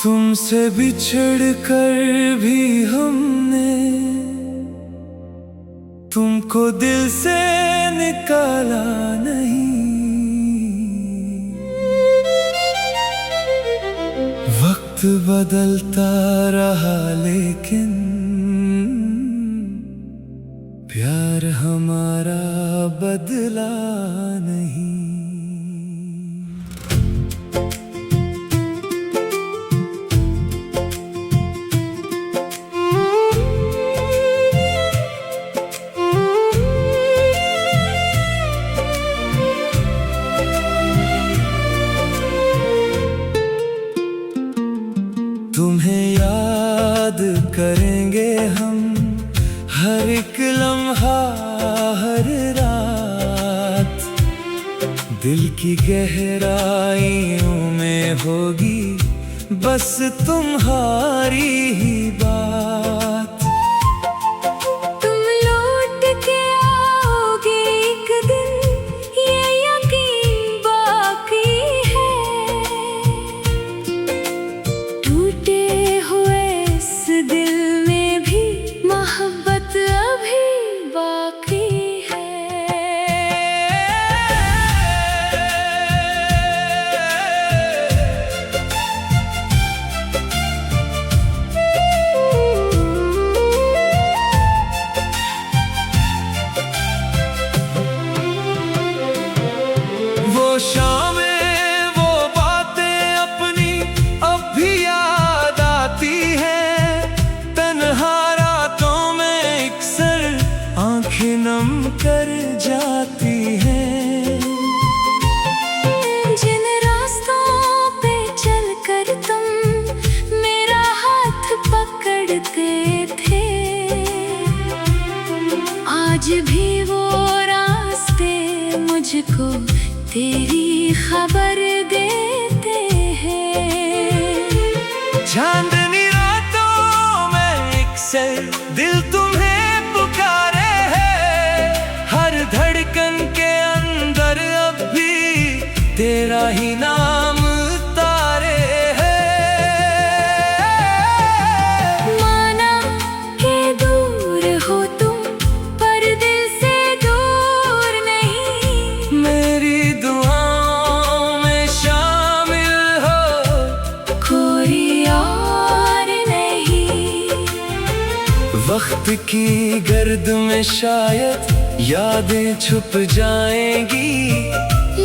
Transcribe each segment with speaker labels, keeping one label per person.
Speaker 1: तुमसे बिछड़ कर भी हमने तुमको दिल से निकाला नहीं। वक्त बदलता रहा लेकिन प्यार हमारा बदला नहीं। तुम्हें याद करेंगे हम हर एक लम्हा हर रात। दिल की गहराइयों में होगी बस तुम्हारी ही बात।
Speaker 2: तुम लौट के आओगे एक दिन, ये यकीन बाकी है। टूटे हुए इस दिल में भी मोहब्बत अभी बाकी है।
Speaker 1: वो शामें वो बातें अपनी अब भी याद आती हैं। तन्हा रातों में अक्सर आंखें नम कर जाती हैं।
Speaker 2: जिन रास्तों पे चलकर तुम मेरा हाथ पकड़ते थे, आज भी वो रास्ते मुझको तेरी खबर देते हैं।
Speaker 1: चांदनी रातों में अक्सर दिल तुम्हें पुकारे है। हर धड़कन के अंदर अब भी तेरा ही नाम तारे है।
Speaker 2: माना के दूर हो तुम पर दिल से दूर नहीं।
Speaker 1: मेरी दुआओं में शामिल हो
Speaker 2: कोई और नहीं।
Speaker 1: वक्त की गर्द में शायद यादें छुप जाएंगी,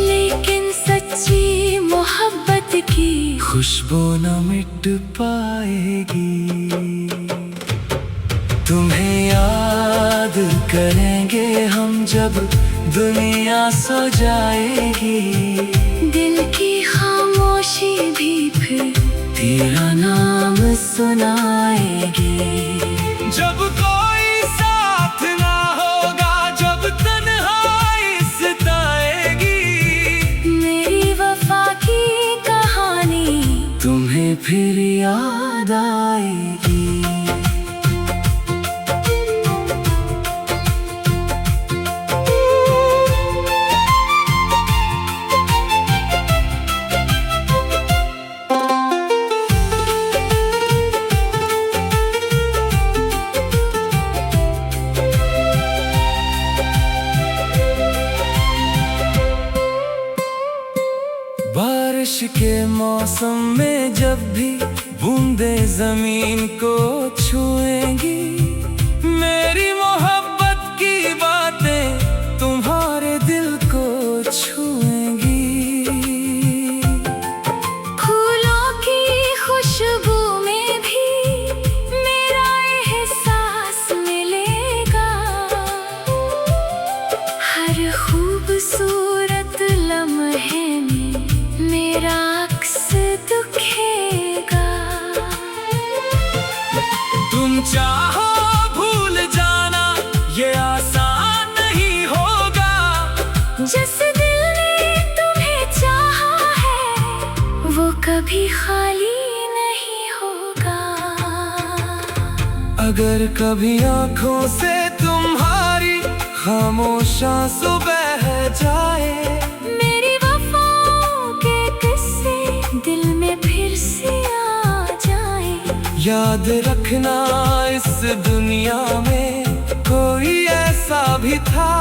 Speaker 2: लेकिन सच्ची मोहब्बत की
Speaker 1: खुशबू न मिट पाएगी। तुम्हें याद करेंगे हम जब दुनिया सो जाएगी।
Speaker 2: दिल की खामोशी भी फिर
Speaker 1: तेरा नाम सुनाएगी। जब कोई साथ ना होगा, जब तन्हाई सताएगी,
Speaker 2: मेरी वफा की कहानी
Speaker 1: तुम्हें फिर याद आएगी। बारिश के मौसम में जब भी बूंदें जमीन को छुएंगी, मेरी मोहब्बत की बातें तुम्हारे दिल को छुएंगी।
Speaker 2: फूलों की खुशबू में भी मेरा एहसास मिलेगा। हर खूबसूरत लम्हे में मेरा अक्स दिखेगा।
Speaker 1: तुम चाहो भूल जाना ये आसान नहीं होगा।
Speaker 2: जिस दिल ने तुम्हें चाहा है वो कभी खाली नहीं होगा।
Speaker 1: अगर कभी आंखों से तुम्हारी खामोशा सुबह जाए।
Speaker 2: मेरी वफाओं के किस्से दिल में फिर से आ जाए।
Speaker 1: याद रखना इस दुनिया में कोई ऐसा भी था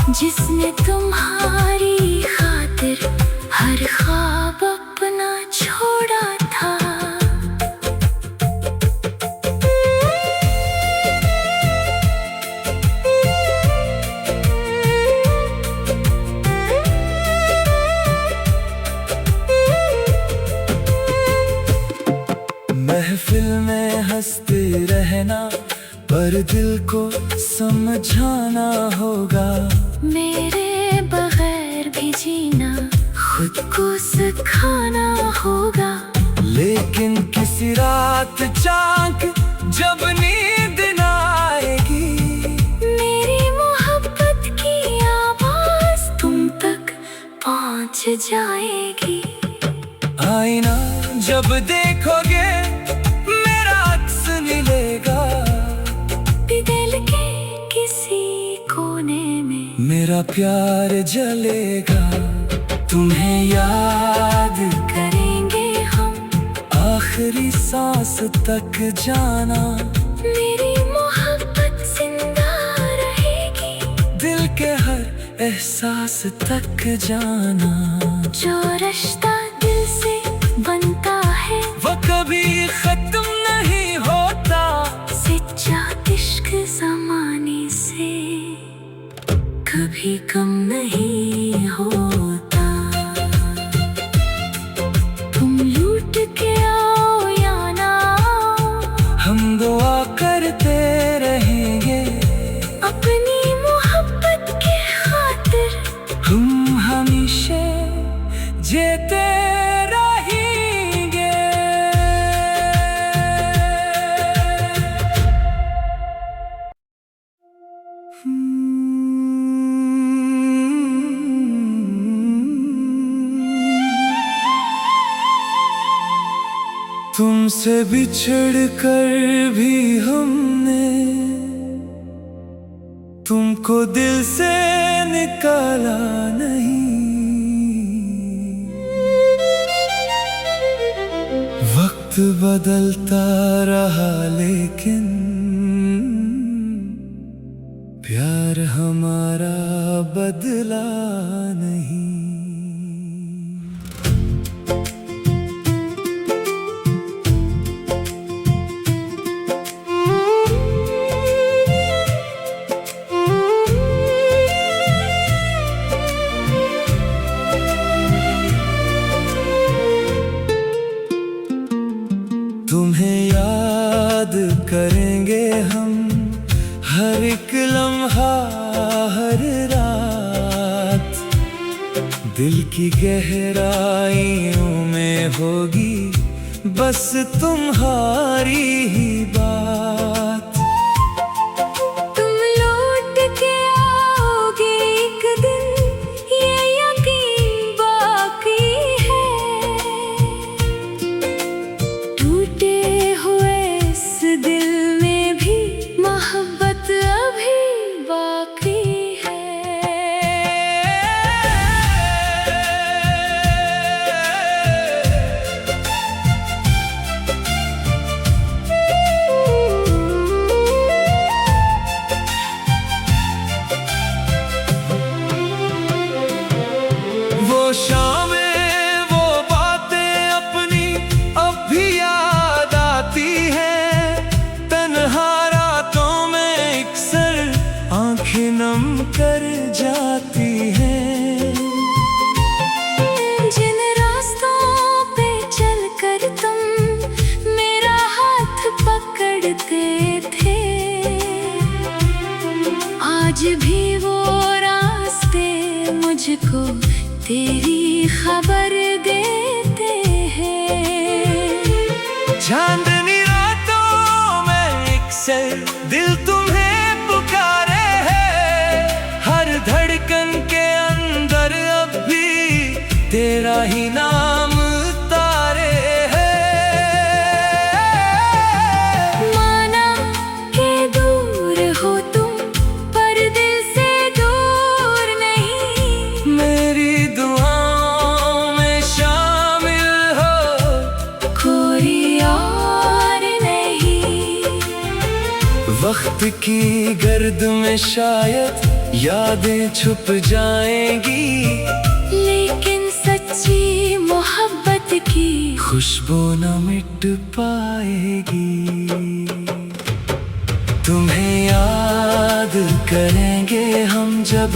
Speaker 2: जिसने तुम्हारी खातिर हर ख्वाब अपना छोड़ा था।
Speaker 1: महफिल में हंसते रहना पर दिल को समझाना होगा।
Speaker 2: मेरे बगैर भी जीना खुद को सिखाना होगा।
Speaker 1: लेकिन किसी रात चाक जब नींद न आएगी,
Speaker 2: मेरी मोहब्बत की आवाज तुम तक पहुंच जाएगी।
Speaker 1: आईना जब देखोगे मेरा अक्स मिलेगा।
Speaker 2: दिल के किसी कोने में
Speaker 1: मेरा प्यार जलेगा। तुम्हें याद
Speaker 2: करेंगे हम
Speaker 1: आखिरी सांस तक जाना।
Speaker 2: मेरी मोहब्बत जिंदा रहेगी।
Speaker 1: दिल के हर एहसास तक जाना।
Speaker 2: जो रिश्ता दिल से बनता है
Speaker 1: वो कभी खत्म नहीं होता।
Speaker 2: सच्चा इश्क ज़माने से कभी कम नहीं होता। तुम लूट के आओ या ना आओ,
Speaker 1: हम दुआ करते रहेंगे
Speaker 2: अपनी मोहब्बत की खातिर।
Speaker 1: हम हमेशा जीते रहेंगे। तुमसे बिछड़ कर भी हमने तुमको दिल से निकाला नहीं। वक्त बदलता रहा लेकिन प्यार हमारा बदला नहीं। तुम्हें याद करेंगे हम हर एक लम्हा हर रात। दिल की गहराइयों में होगी बस तुम्हारी ही बात।
Speaker 2: तुम लौट के आओगे एक दिन, ये यकीन बाकी है। टूटे हुए इस दिल में भी मोहब्बत अभी बाकी है।
Speaker 1: वो शामें वो बातें अपनी अब भी याद आती हैं। तन्हा रातों में अक्सर आंखें नम कर जाती हैं।
Speaker 2: जिन रास्तों पे चलकर तुम मेरा हाथ पकड़ते थे, आज भी वो रास्ते मुझको तेरी खबर देते हैं।
Speaker 1: चांदनी रातों में अक्सर दिल तुम्हें पुकारे है। हर धड़कन के अंदर अब भी तेरा ही नाम तारे है।
Speaker 2: माना के दूर हो तुम पर दिल से
Speaker 1: वक्त की गर्द में शायद यादें छुप जाएंगी,
Speaker 2: लेकिन सच्ची मोहब्बत की
Speaker 1: खुशबू न मिट पाएगी। तुम्हें याद करेंगे हम जब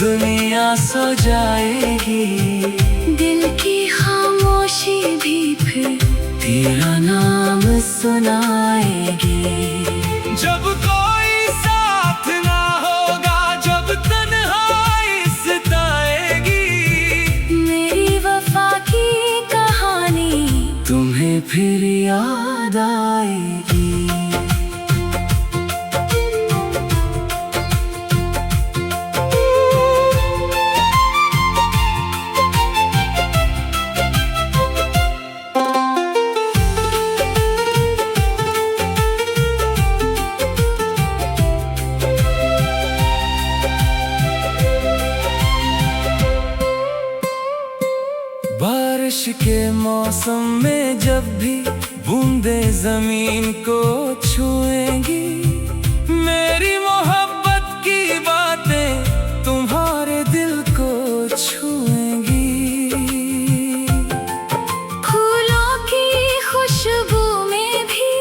Speaker 1: दुनिया सो जाएगी,
Speaker 2: दिल की खामोशी भी फिर
Speaker 1: तेरा नाम सुनाएगी। जब कोई साथ ना होगा, जब तन्हाई सताएगी,
Speaker 2: मेरी वफा की कहानी
Speaker 1: तुम्हें फिर याद आएगी। बारिश के मौसम में जब भी बूंदें जमीन को छुएंगी, मेरी मोहब्बत की बातें तुम्हारे दिल को छुएंगी।
Speaker 2: फूलों की खुशबू में भी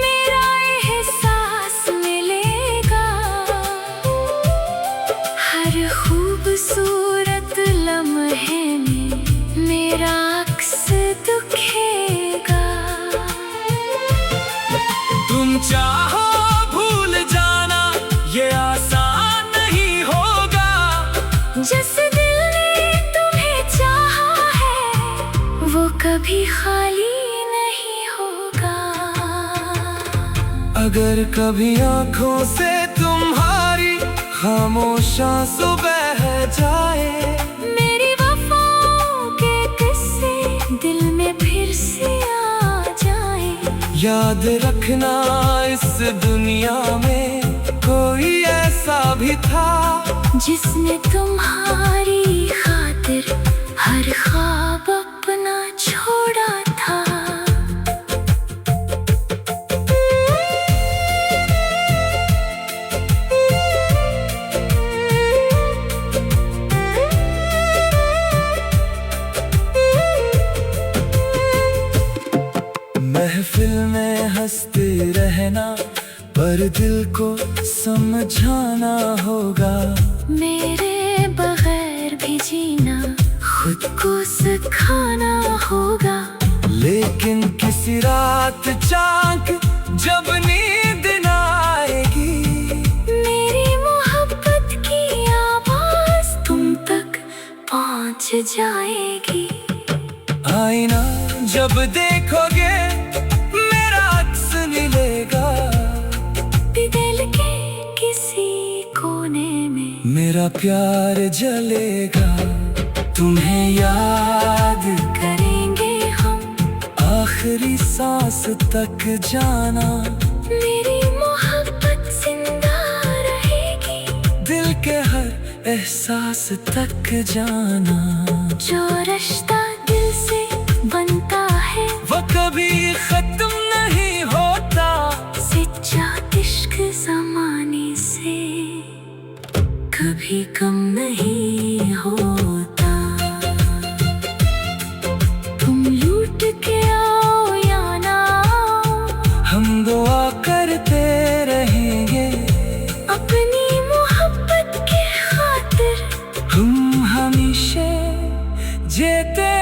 Speaker 2: मेरा एहसास मिलेगा, हर खूबसूरत लम्हे में मेरा अक्स दिखेगा।
Speaker 1: तुम चाहो भूल जाना ये आसान नहीं होगा,
Speaker 2: जिस दिल ने तुम्हें चाहा है वो कभी खाली नहीं होगा।
Speaker 1: अगर कभी आंखों से तुम्हारी खामोश आंसू बह जाए,
Speaker 2: मेरी वफाओं के किस्से दिल में फिर से आ जाए।
Speaker 1: याद रखना इस दुनिया में कोई ऐसा भी था,
Speaker 2: जिसने तुम्हारी खातिर हर ख्वाब अपना छोड़ा था।
Speaker 1: महफिल में हंसते रहना पर दिल को समझाना होगा,
Speaker 2: मेरे बगैर भी जीना खुद को सिखाना होगा।
Speaker 1: लेकिन किसी रात चाँक जब नींद न आएगी,
Speaker 2: मेरी मोहब्बत की आवाज तुम तक पहुंच जाएगी।
Speaker 1: आईना जब देखोगे मेरा अक्स मिलेगा,
Speaker 2: दिल के किसी कोने में
Speaker 1: मेरा प्यार जलेगा। तुम्हें याद
Speaker 2: करेंगे हम
Speaker 1: आखिरी सांस तक जाना,
Speaker 2: मेरी मोहब्बत जिंदा रहेगी।
Speaker 1: दिल के हर एहसास तक जाना,
Speaker 2: जो रिश्ता दिल से बनता है
Speaker 1: वो कभी खत्म नहीं होता।
Speaker 2: सच्चा इश्क ज़माने से कभी कम नहीं होता। तुम लूट के आओ या ना आओ,
Speaker 1: हम दुआ करते रहेंगे
Speaker 2: अपनी मोहब्बत की खातिर।
Speaker 1: हम हमेशा जीते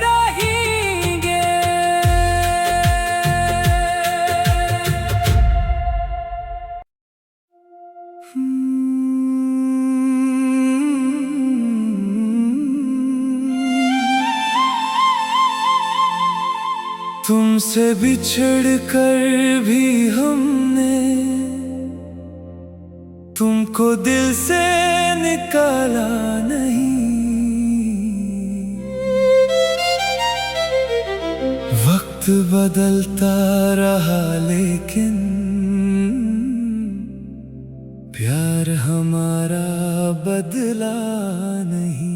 Speaker 1: रहेंगे। तुमसे बिछड़ कर भी हमने तुमको दिल से निकाला नहीं। वक्त बदलता रहा लेकिन प्यार हमारा बदला नहीं।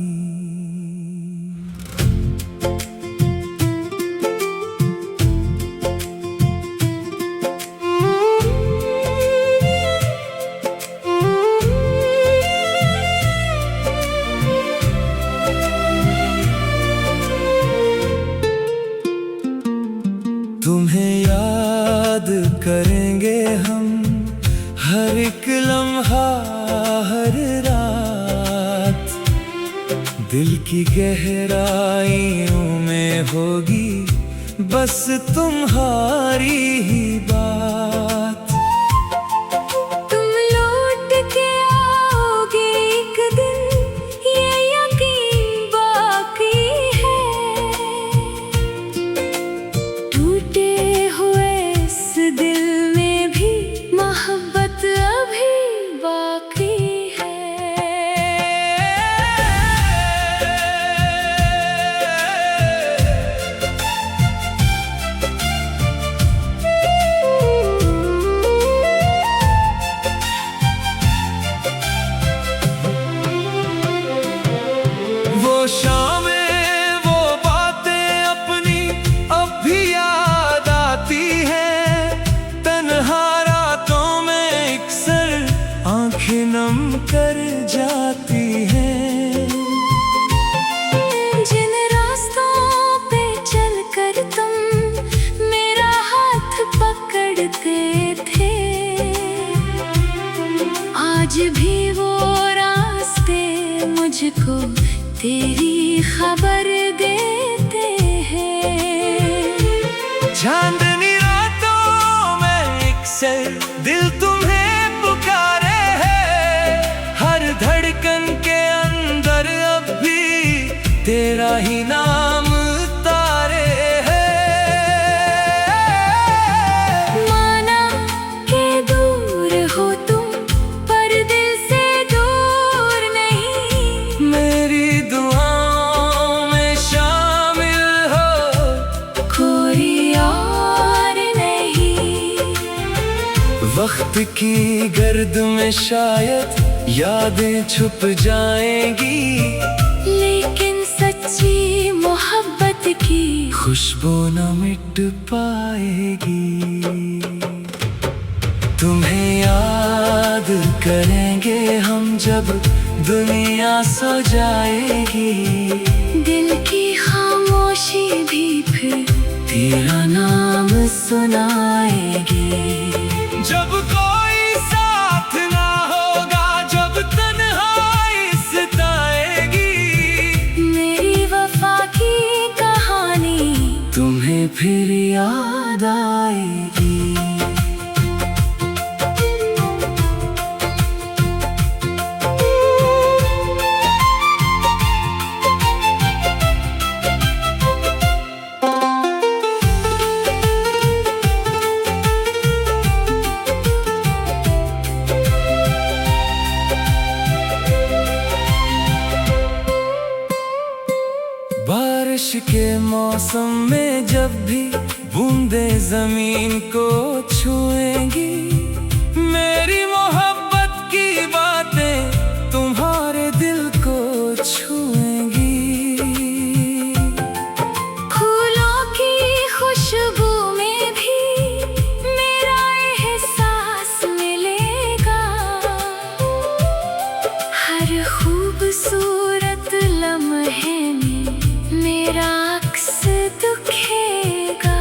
Speaker 1: एक लम्हा हर रात दिल की गहराइयों में होगी बस तुम्हारी ही बात।
Speaker 2: तुम लौट के आओगे एक दिन, ये यकीन बाकी है। टूटे हुए इस दिल में भी मोहब्बत अभी बाकी है।
Speaker 1: वो शामें वो बातें अपनी अब भी याद आती हैं। तन्हा रातों में अक्सर आंखें नम कर जाती हैं।
Speaker 2: जिन रास्तों पे चलकर तुम मेरा हाथ पकड़ते थे, आज भी वो रास्ते मुझको तेरी खबर देते हैं।
Speaker 1: चांदनी रातों में अक्सर दिल तुम्हें पुकारे है। हर धड़कन के अंदर अब भी तेरा ही नाम तारे है।
Speaker 2: माना के दूर हो तुम, पर दिल से दूर नहीं।
Speaker 1: मेरी दुआओं में शामिल हो,
Speaker 2: कोई और नहीं।
Speaker 1: वक्त की गर्द में शायद यादें छुप जाएंगी,
Speaker 2: लेकिन सच्ची मोहब्बत की
Speaker 1: खुशबू न मिट पाएगी। तुम्हें याद करेंगे हम जब दुनिया सो जाएगी।
Speaker 2: दिल की खामोशी भी फिर
Speaker 1: तेरा नाम सुनाएगी। जब कोई साथ ना होगा, जब तन्हाई सताएगी,
Speaker 2: मेरी वफा की कहानी
Speaker 1: तुम्हें फिर याद आएगी। बारिश के मौसम में जब भी बूंदें जमीन को छुएंगी, मेरी मोहब्बत की बातें तुम्हारे दिल को छुएंगी।
Speaker 2: फूलों की खुशबू में भी मेरा एहसास मिलेगा। हर खूबसूरत लम्हे में मेरा अक्स दिखेगा।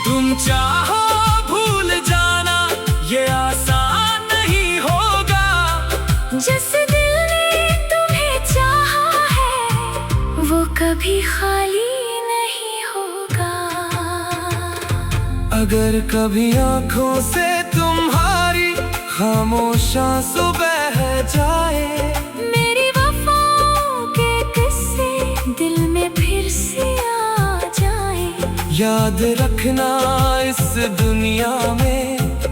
Speaker 1: तुम चाहो भूल जाना, ये आसान नहीं होगा।
Speaker 2: जिस दिल ने तुम्हें चाहा है, वो कभी खाली नहीं होगा।
Speaker 1: अगर कभी आंखों से तुम्हारी खामोश आंसू बह जाए,
Speaker 2: मेरी वफाओं के किस्से दिल में फिर से आ जाए।
Speaker 1: याद रखना इस दुनिया में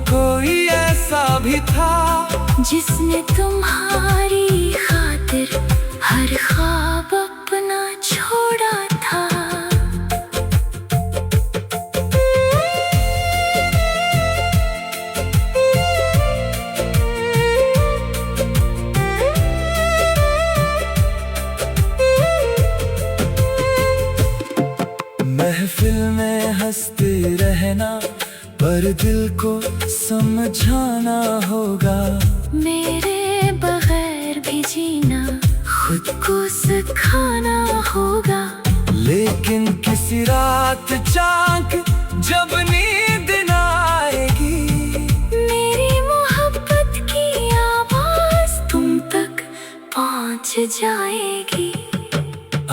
Speaker 1: कोई ऐसा भी था,
Speaker 2: जिसने तुम्हारी खातिर हर ख्वाब अपना छोड़ा था।
Speaker 1: महफिल में हंसते रहना, पर दिल को समझाना होगा।
Speaker 2: मेरे बगैर भी जीना खुद को सिखाना होगा।
Speaker 1: लेकिन किसी रात चाक जब नींद न आएगी,
Speaker 2: जाएगी।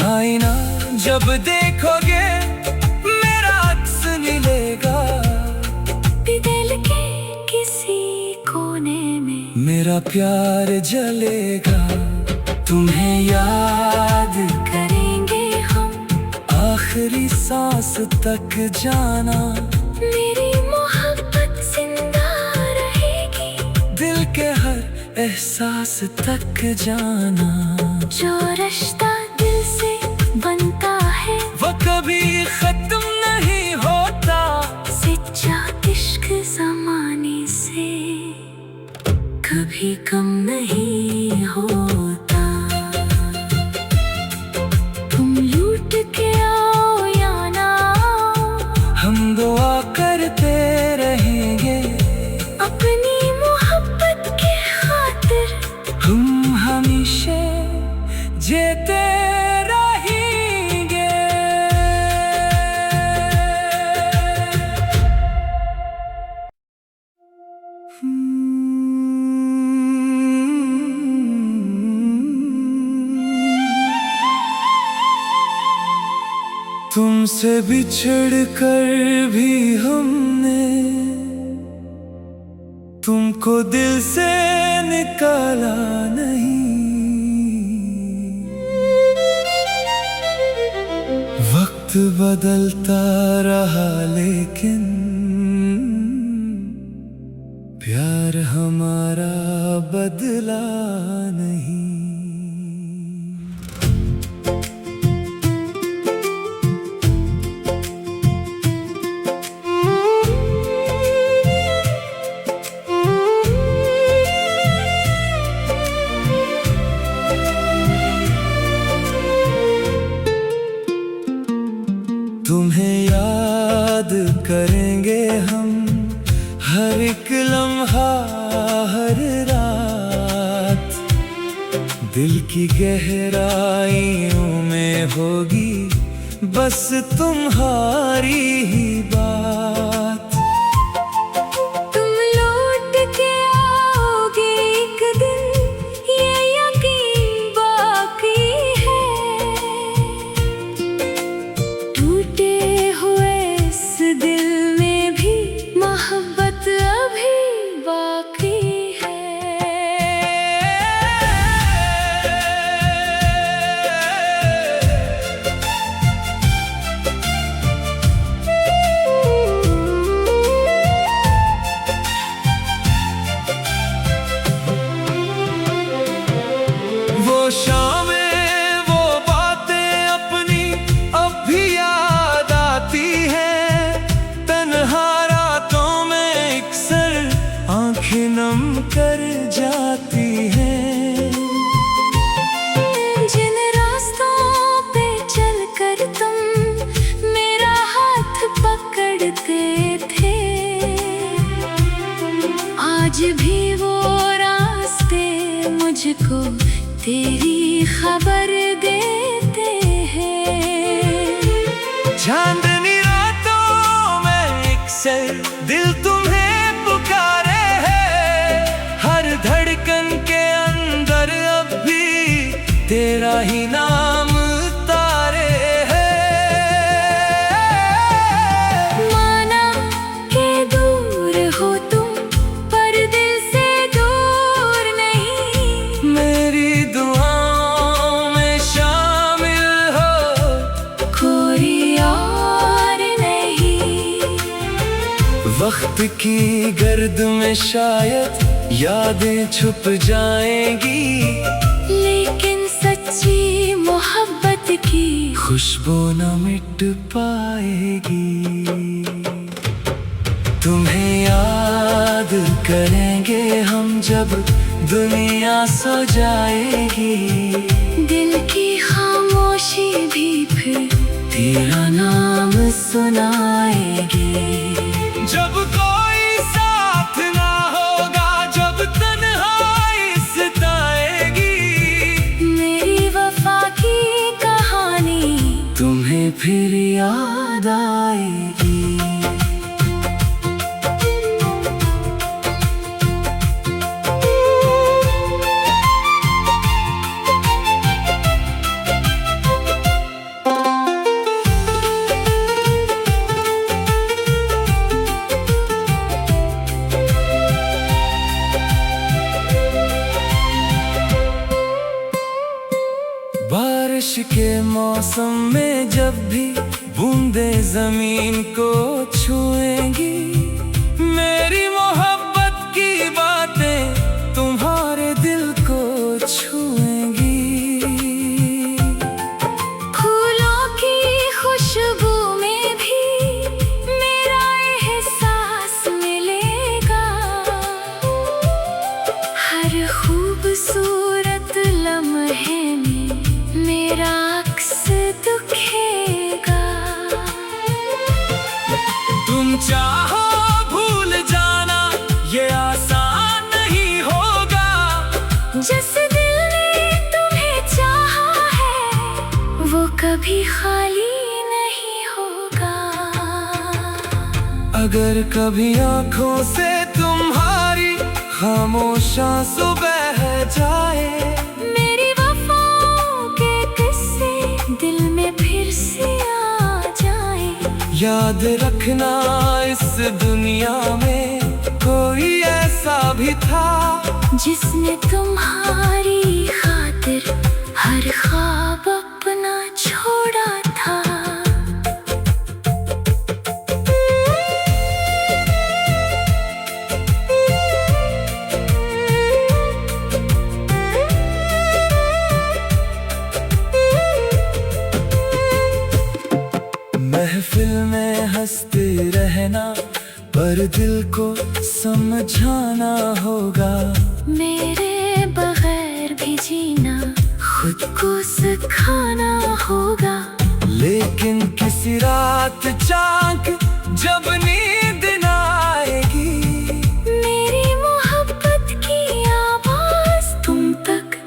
Speaker 1: आईना जब देखोगे मेरा अक्स मिलेगा,
Speaker 2: दिल के किसी कोने में
Speaker 1: मेरा प्यार जलेगा। तुम्हें याद
Speaker 2: करेंगे हम
Speaker 1: आखिरी सांस तक जाना,
Speaker 2: मेरी मोहब्बत जिंदा रहेगी।
Speaker 1: दिल के हर एहसास तक जाना।
Speaker 2: जो रिश्ता दिल से बनता है
Speaker 1: वो कभी खत्म नहीं होता,
Speaker 2: सच्चा इश्क ज़माने से कभी कम नहीं होता। तुम लूट के आओ या ना आओ,
Speaker 1: हम दुआ करते रहेंगे
Speaker 2: अपनी मोहब्बत की खातिर।
Speaker 1: हम हमेशा जीते रहेंगे। तुमसे बिछड़ कर भी हमने तुमको दिल से निकाला नहीं। वक्त बदलता रहा लेकिन प्यार हमारा बदला नहीं। तुम्हें याद करेंगे हम हर एक लम्हा हर रात, दिल की गहराइयों में होगी बस तुम्हारी ही बात।
Speaker 2: तुम लौट के आओगे एक दिन, ये यकीन बाकी है। टूटे हुए इस दिल में भी मोहब्बत अभी बाकी है।
Speaker 1: वो शामें वो बातें अपनी अब भी याद आती हैं, तन्हा रातों में अक्सर आंखें नम कर जाती हैं।
Speaker 2: जिन रास्तों पे चलकर तुम मेरा हाथ पकड़ते थे, आज भी वो रास्ते मुझको तेरी खबर देते हैं।
Speaker 1: चांदनी रातों में अक्सर दिल तुम्हें पुकारे है, हर धड़कन के अंदर अब भी तेरा ही नाम तारे है।
Speaker 2: माना के दूर हो तुम पर दिल से दूर नहीं,
Speaker 1: मेरी दुआओं में शामिल हो
Speaker 2: कोई और नहीं।
Speaker 1: वक्त की गर्द में शायद यादें छुप जाएंगी,
Speaker 2: लेकिन सच्ची मोहब्बत की
Speaker 1: खुशबू न मिट पाएगी। तुम्हें याद करेंगे हम जब दुनिया सो जाएगी,
Speaker 2: दिल की खामोशी भी फिर
Speaker 1: तेरा नाम सुनाएगी। जब कोई साथ ना होगा, जब तन्हाई सताएगी,
Speaker 2: मेरी वफा की कहानी
Speaker 1: तुम्हें फिर याद आएगी। मौसम में जब भी बूंदे जमीन को छुएंगी, मेरी मोहब्बत की बातें तुम्हारे दिल को छुएंगी।
Speaker 2: फूलों की खुशबू में भी मेरा एहसास मिलेगा, हर खूबसूरत लम्हे में मेरा अक्स दिखेगा।
Speaker 1: तुम चाहो भूल जाना ये आसान नहीं होगा,
Speaker 2: जिस दिल ने तुम्हें चाहा है वो कभी खाली नहीं होगा।
Speaker 1: अगर कभी आंखों से तुम्हारी खामोश आंसू बह जाए,
Speaker 2: मेरी वफाओं के किस्से दिल में फिर से आ जाए।
Speaker 1: याद रखना इस दुनिया में कोई ऐसा भी था,
Speaker 2: जिसने तुम्हारी खातिर हर ख्वाब अपना छोड़ा था।
Speaker 1: महफिल में हंसते रहना पर दिल को समझाना होगा,
Speaker 2: मेरे बगैर भी जीना खुद को सिखाना होगा।
Speaker 1: लेकिन किसी रात चाक जब नींद न आएगी,
Speaker 2: मेरी मोहब्बत की आवाज तुम तक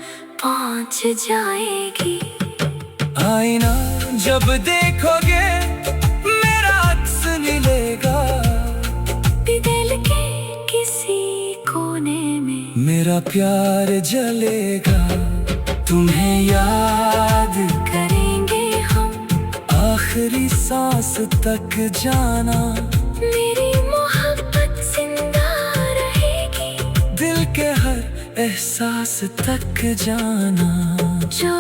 Speaker 2: पहुंच जाएगी।
Speaker 1: आईना जब देखोगे मेरा अक्स मिलेगा,
Speaker 2: दिल के किसी कोने में
Speaker 1: मेरा प्यार जलेगा। तुम्हें याद
Speaker 2: करेंगे हम
Speaker 1: आखिरी सांस तक जाना,
Speaker 2: मेरी मोहब्बत जिंदा रहेगी।
Speaker 1: दिल के हर एहसास तक जाना।
Speaker 2: जो